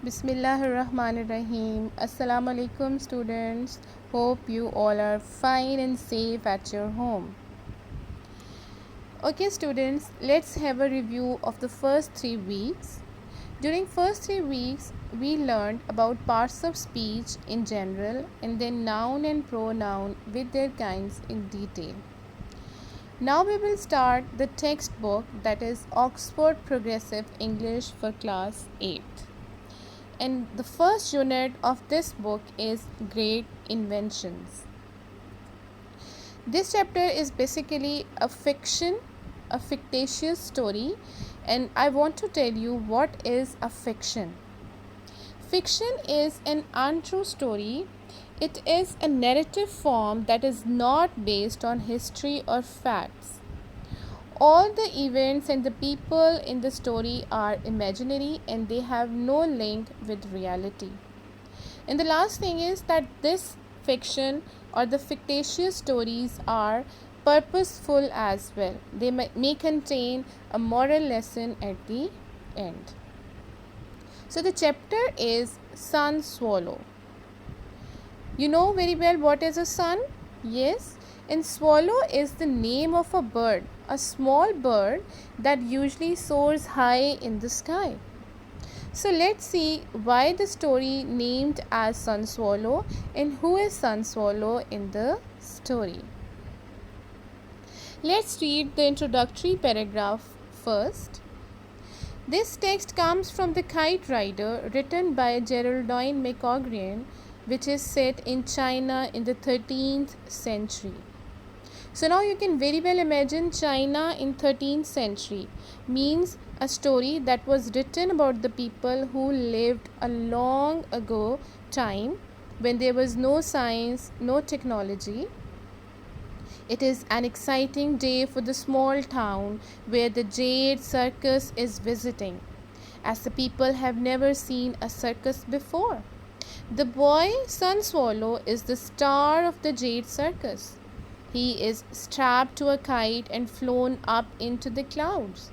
Bismillahirrahmanirrahim. Assalamu alaikum students. Hope you all are fine and safe at your home. Okay students, let's have a review of the first 3 weeks. During first 3 weeks, we learned about parts of speech in general and then noun and pronoun with their kinds in detail. Now we will start the textbook, that is Oxford Progressive English for class 8. And the first unit of this book is Great Inventions. This chapter is basically a fictitious story, and I want to tell you what is a fiction. Fiction is an untrue story. It is a narrative form that is not based on history or facts. All the events and the people in the story are imaginary and they have no link with reality. And the last thing is that this fiction or the fictitious stories are purposeful as well. They may contain a moral lesson at the end. So the chapter is Sun Swallow. You know very well what is a sun? Yes. And swallow is the name of a bird, a small bird that usually soars high in the sky. So let's see why the story named as Sun Swallow and who is Sun Swallow in the story. Let's read the introductory paragraph first. This text comes from The Kite Rider, written by Geraldine McCaughrean, which is set in China in the 13th century. So now you can very well imagine China in 13th century means a story that was written about the people who lived a long ago time when there was no science, no technology. It is an exciting day for the small town where the Jade Circus is visiting, as the people have never seen a circus before. The boy Sun Swallow is the star of the Jade Circus. He is strapped to a kite and flown up into the clouds.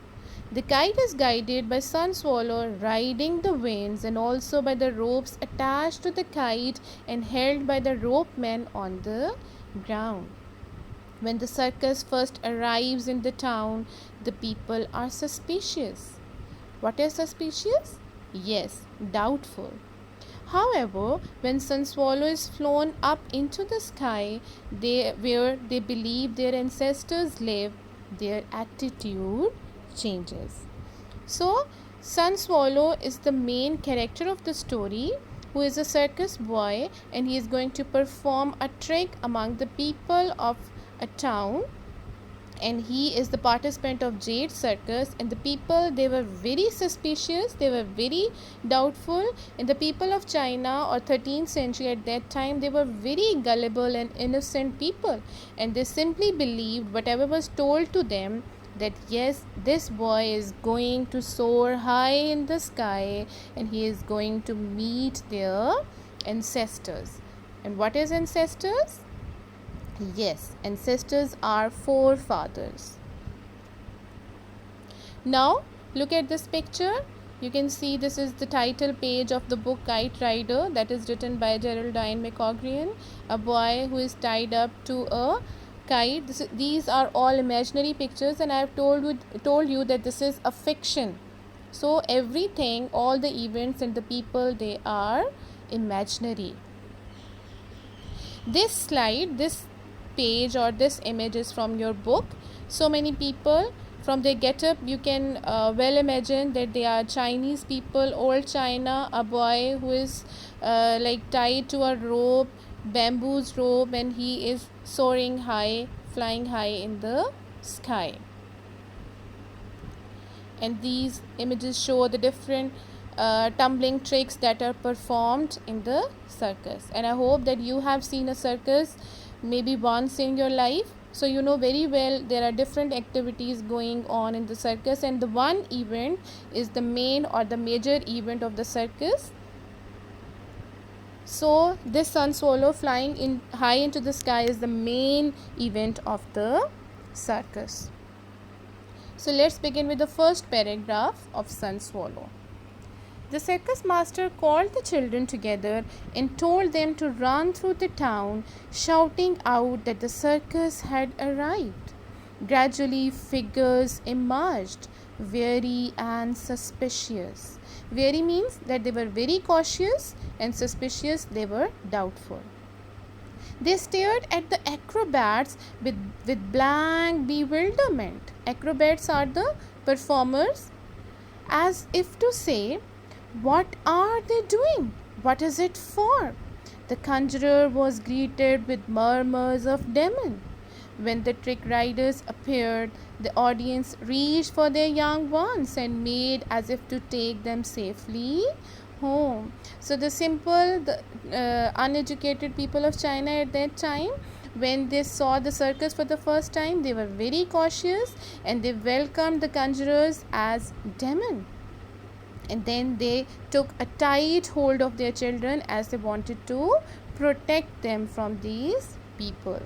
The kite is guided by Sun Swallow riding the winds and also by the ropes attached to the kite and held by the ropemen on the ground. When the circus first arrives in the town, the people are suspicious. What is suspicious? Yes, doubtful. However, when Sun Swallow is flown up into the sky, where they believe their ancestors live, their attitude changes. So, Sun Swallow is the main character of the story, who is a circus boy, and he is going to perform a trick among the people of a town. And he is the participant of Jade Circus, and the people, they were very suspicious, they were very doubtful, and the people of China or 13th century at that time, they were very gullible and innocent people, and they simply believed whatever was told to them, that yes, this boy is going to soar high in the sky and he is going to meet their ancestors. And what is ancestors? Yes, ancestors are forefathers. Now, look at this picture. You can see this is the title page of the book Kite Rider, that is written by Geraldine McCaughrean. A boy who is tied up to a kite. These are all imaginary pictures, and I have told you that this is a fiction. So everything, all the events and the people, they are imaginary. This slide, this page or this image is from your book. So many people, from their get-up you can well imagine that they are Chinese people, old China. A boy who is like tied to a rope, bamboo's rope, and he is soaring high, flying high in the sky. And these images show the different tumbling tricks that are performed in the circus. And I hope that you have seen a circus maybe once in your life, so you know very well there are different activities going on in the circus, and the one event is the main or the major event of the circus. So this Sun Swallow flying in high into the sky is the main event of the circus. So let's begin with the first paragraph of Sun Swallow. The circus master called the children together and told them to run through the town, shouting out that the circus had arrived. Gradually, figures emerged, wary and suspicious. Wary means that they were very cautious, and suspicious, they were doubtful. They stared at the acrobats with blank bewilderment. Acrobats are the performers, as if to say, what are they doing? What is it for? The conjurer was greeted with murmurs of demon. When the trick riders appeared, the audience reached for their young ones and made as if to take them safely home. So the uneducated people of China at that time, when they saw the circus for the first time, they were very cautious and they welcomed the conjurers as demon. And then they took a tight hold of their children as they wanted to protect them from these people.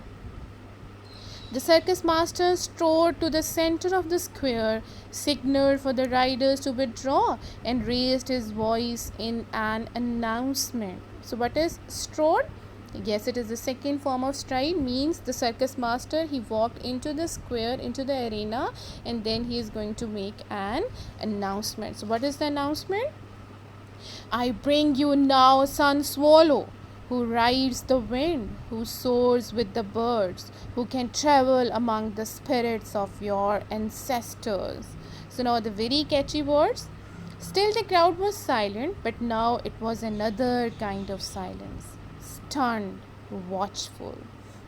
The circus master strode to the center of the square, signaled for the riders to withdraw, and raised his voice in an announcement. So, what is strode? Yes, it is the second form of stride, means the circus master, he walked into the square, into the arena, and then he is going to make an announcement. So, what is the announcement? I bring you now Sun Swallow, who rides the wind, who soars with the birds, who can travel among the spirits of your ancestors. So now the very catchy words. Still the crowd was silent, but now it was another kind of silence. Stunned, watchful.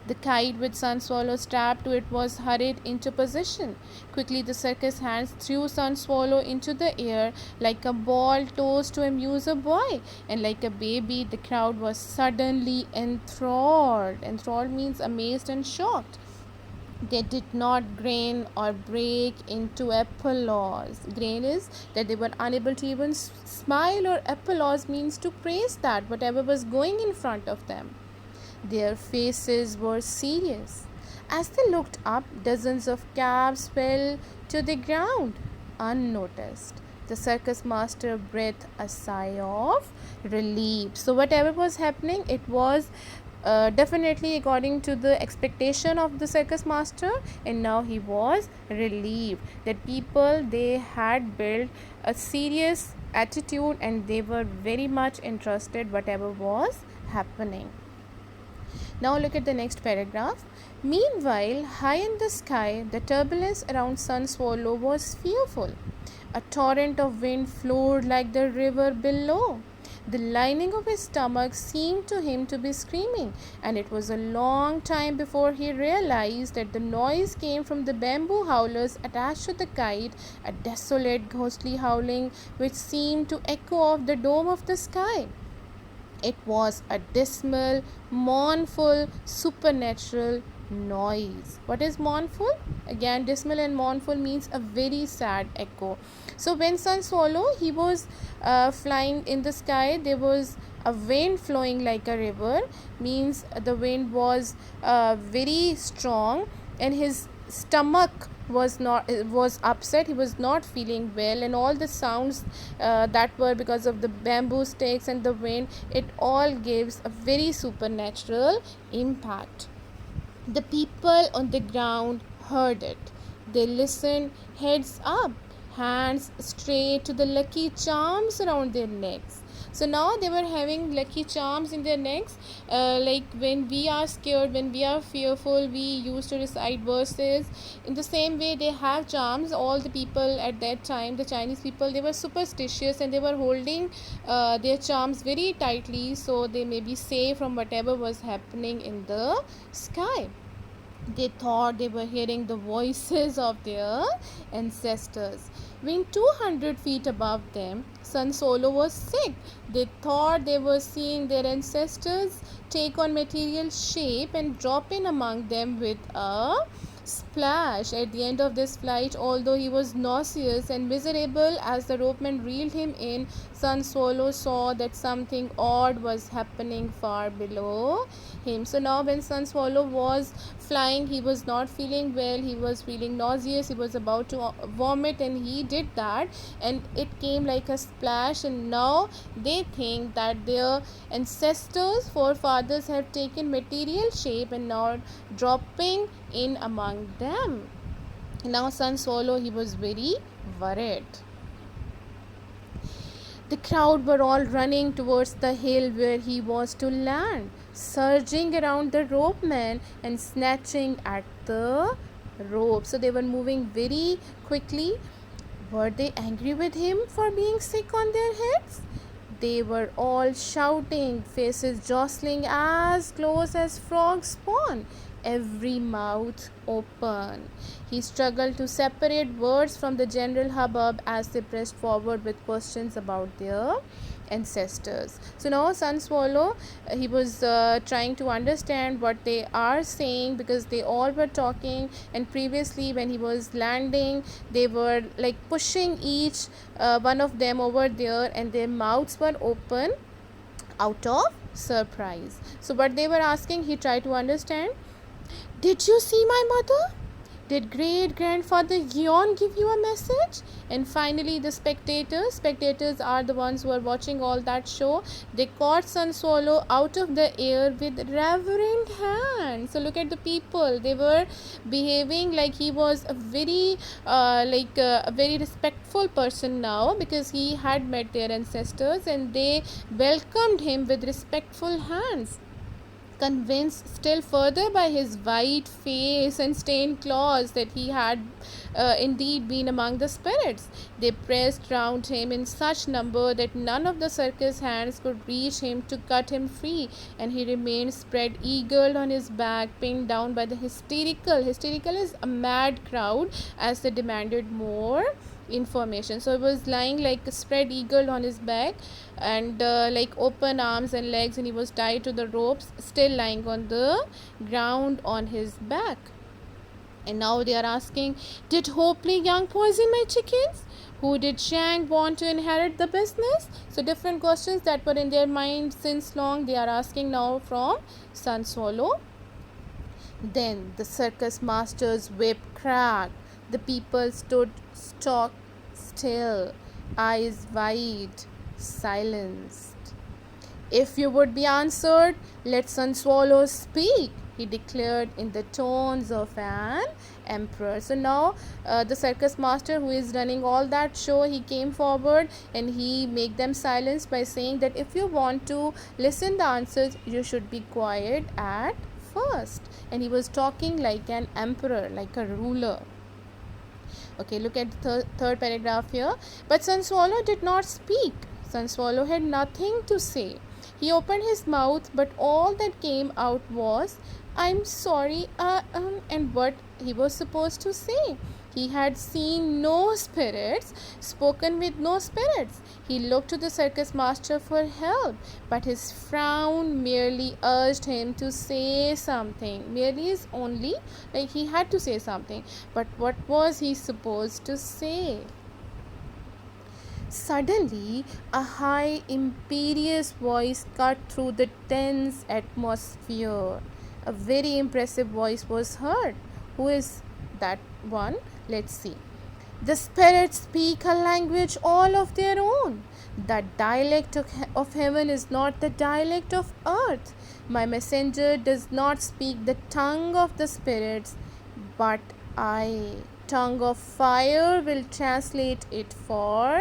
The kite with Sun Swallow strapped to it was hurried into position. Quickly the circus hands threw Sun Swallow into the air like a ball tossed to amuse a boy, and like a baby the crowd was suddenly enthralled. Enthralled means amazed and shocked. They did not grin or break into applause. Grin is that they were unable to even smile, or applause means to praise that whatever was going in front of them. Their faces were serious. As they looked up, dozens of caps fell to the ground unnoticed. The circus master breathed a sigh of relief. So, whatever was happening, it was definitely according to the expectation of the circus master, and now he was relieved that people, they had built a serious attitude and they were very much interested whatever was happening. Now look at the next paragraph. Meanwhile, high in the sky, the turbulence around Sun Swallow was fearful. A torrent of wind flowed like the river below. The lining of his stomach seemed to him to be screaming, and it was a long time before he realized that the noise came from the bamboo howlers attached to the kite, a desolate, ghostly howling which seemed to echo off the dome of the sky. It was a dismal, mournful, supernatural noise. What is mournful? Again, dismal and mournful means a very sad echo. So when Sun Swallow, he was flying in the sky, there was a wind flowing like a river, means the wind was very strong, and his stomach was upset. He was not feeling well, and all the sounds that were because of the bamboo sticks and the wind, it all gives a very supernatural impact. The people on the ground heard it. They listened, heads up, hands straight to the lucky charms around their necks. So now they were having lucky charms in their necks. Like when we are scared, when we are fearful, we used to recite verses. In the same way, they have charms. All the people at that time, the Chinese people, they were superstitious and they were holding their charms very tightly so they may be safe from whatever was happening in the sky. They thought they were hearing the voices of their ancestors. When 200 feet above them, Sun Swallow was sick. They thought they were seeing their ancestors take on material shape and drop in among them with a Splash! At the end of this flight, although he was nauseous and miserable as the ropeman reeled him in, Sun Swallow saw that something odd was happening far below him. So now, when Sun Swallow was flying, he was not feeling well, he was feeling nauseous, he was about to vomit, and he did that, and it came like a splash. And now they think that their ancestors, forefathers, have taken material shape and now dropping in among them. Now Sun Swallow, he was very worried. The crowd were all running towards the hill where he was to land, surging around the rope man and snatching at the rope. So they were moving very quickly. Were they angry with him for being sick on their heads? They were all shouting, faces jostling as close as frogs spawn, every mouth open. He struggled to separate words from the general hubbub as they pressed forward with questions about their ancestors. So now Sun Swallow, he was trying to understand what they are saying, because they all were talking, and previously when he was landing, they were like pushing each one of them over there, and their mouths were open out of surprise. So what they were asking, he tried to understand. Did you see my mother? Did great grandfather Yawn give you a message? And finally, the spectators are the ones who are watching all that show. They caught Sun Swallow out of the air with reverent hands. So look at the people. They were behaving like he was a very a very respectful person now, because he had met their ancestors, and they welcomed him with respectful hands, convinced still further by his white face and stained claws that he had indeed been among the spirits. They pressed round him in such number that none of the circus hands could reach him to cut him free, and he remained spread eagled on his back, pinned down by the hysterical is a mad crowd, as they demanded more information. So it was lying like spread eagled on his back, and like open arms and legs, and he was tied to the ropes, still lying on the ground on his back. And now they are asking, did Hopefully Young poison my chickens? Who did Shang want to inherit the business? So different questions that were in their mind since long, they are asking now from Sun Swallow. Then the circus master's whip cracked. The people stood stock still, eyes wide, silenced. If you would be answered, let Sun Swallow speak, he declared in the tones of an emperor. So now the circus master, who is running all that show, he came forward and he made them silence by saying that if you want to listen the answers, you should be quiet at first. And he was talking like an emperor, like a ruler. Okay, look at the third paragraph here. But Sun Swallow did not speak. Sun Swallow had nothing to say. He opened his mouth, but all that came out was, I'm sorry, and what he was supposed to say. He had seen no spirits, spoken with no spirits. He looked to the circus master for help, but his frown merely urged him to say something. Merely is only like he had to say something, but what was he supposed to say? Suddenly, a high, imperious voice cut through the tense atmosphere. A very impressive voice was heard. Who is that one? Let's see. The spirits speak a language all of their own. The dialect of heaven is not the dialect of earth. My messenger does not speak the tongue of the spirits, but I, tongue of fire, will translate it for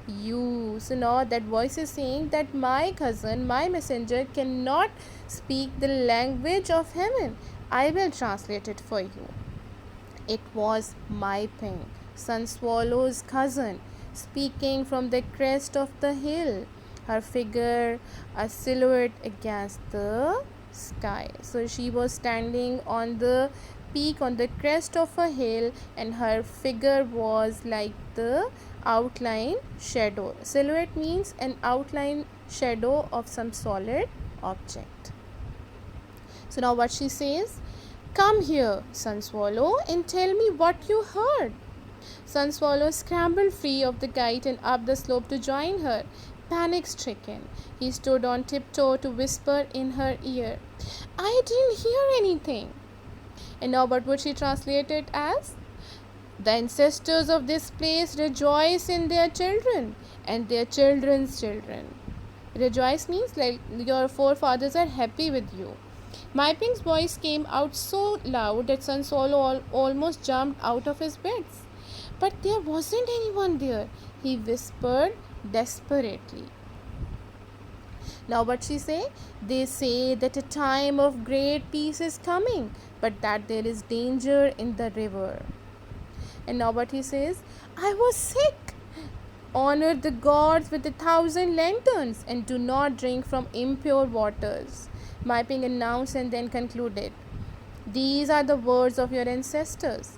you. So now that voice is saying that my cousin, my messenger, cannot speak the language of heaven. I will translate it for you. It was My Ping, Sun Swallow's cousin, speaking from the crest of the hill, her figure a silhouette against the sky. So she was standing on the peak, on the crest of a hill, and her figure was like the outline shadow. Silhouette means an outline shadow of some solid object. So now what she says, Come here, Sun Swallow, and tell me what you heard. Sun Swallow scrambled free of the kite and up the slope to join her. Panic stricken, he stood on tiptoe to whisper in her ear, I didn't hear anything. And now, what would she translate it as? The ancestors of this place rejoice in their children and their children's children. Rejoice means like your forefathers are happy with you. Myping's voice came out so loud that Sun Swallow almost jumped out of his bed. But there wasn't anyone there, he whispered desperately. Now what she say? They say that a time of great peace is coming, but that there is danger in the river. And now what he says? I was sick. Honor the gods with 1,000 lanterns and do not drink from impure waters. Myping announced and then concluded, these are the words of your ancestors.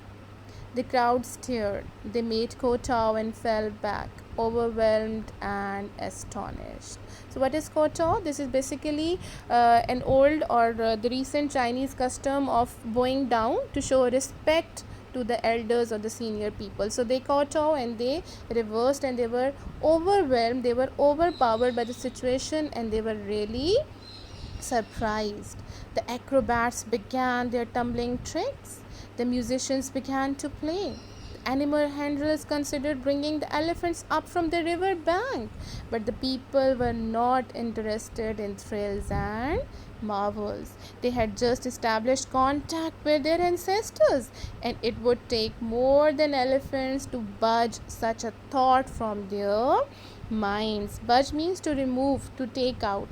The crowd stared. They made kowtow and fell back, overwhelmed and astonished. So what is kowtow? This is basically an old or the recent Chinese custom of bowing down to show respect to the elders or the senior people. So they kowtow and they reversed and they were overwhelmed. They were overpowered by the situation and they were really surprised. The acrobats began their tumbling tricks. The musicians began to play. The animal handlers considered bringing the elephants up from the river bank, but the people were not interested in thrills and marvels. They had just established contact with their ancestors, and it would take more than elephants to budge such a thought from their minds. Budge means to remove, to take out.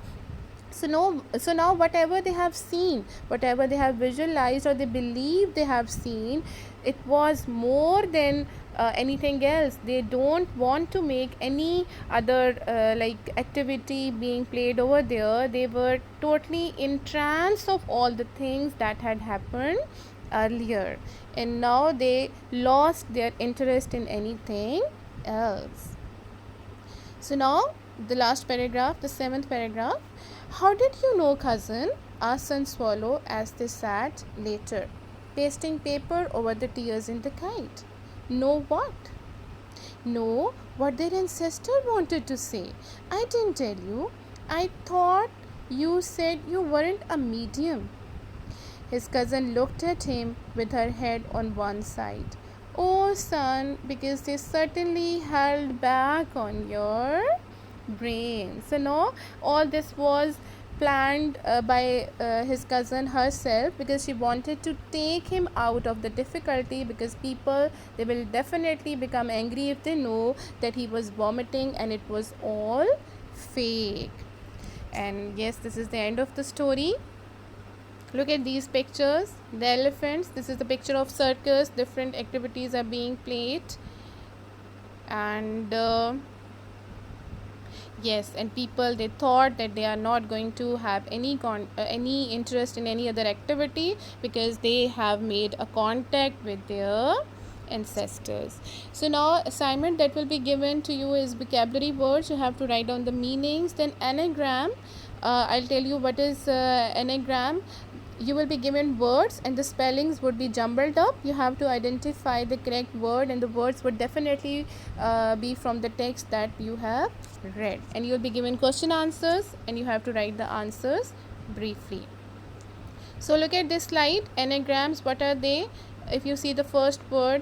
So now whatever they have seen, whatever they have visualized or they believe they have seen, it was more than anything else. They don't want to make any other like activity being played over there. They were totally in trance of all the things that had happened earlier, and now they lost their interest in anything else. So now the last paragraph, the 7th paragraph. How did you know, cousin? Asked Sun Swallow as they sat later, pasting paper over the tears in the kite. Know what? Know what their ancestor wanted to say. I didn't tell you. I thought you said you weren't a medium. His cousin looked at him with her head on one side. Oh, son, because they certainly held back on your brain. So no, all this was planned by his cousin herself, because she wanted to take him out of the difficulty, because people, they will definitely become angry if they know that he was vomiting and it was all fake. And yes, this is the end of the story. Look at these pictures. The elephants, this is the picture of circus, different activities are being played, and yes, and people, they thought that they are not going to have any interest in any other activity because they have made a contact with their ancestors. So now assignment that will be given to you is vocabulary words. You have to write down the meanings. Then anagram, I'll tell you what is anagram. You will be given words and the spellings would be jumbled up. You have to identify the correct word, and the words would definitely be from the text that you have read, and you will be given question answers and you have to write the answers briefly. So look at this slide. Anagrams, what are they? If you see the first word,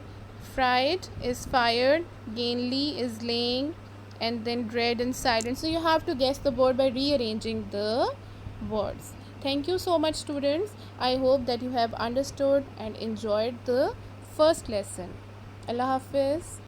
fried is fired, gainly is laying, and then dread and silent. So you have to guess the word by rearranging the words. Thank you so much, students. I hope that you have understood and enjoyed the first lesson. Allah Hafiz.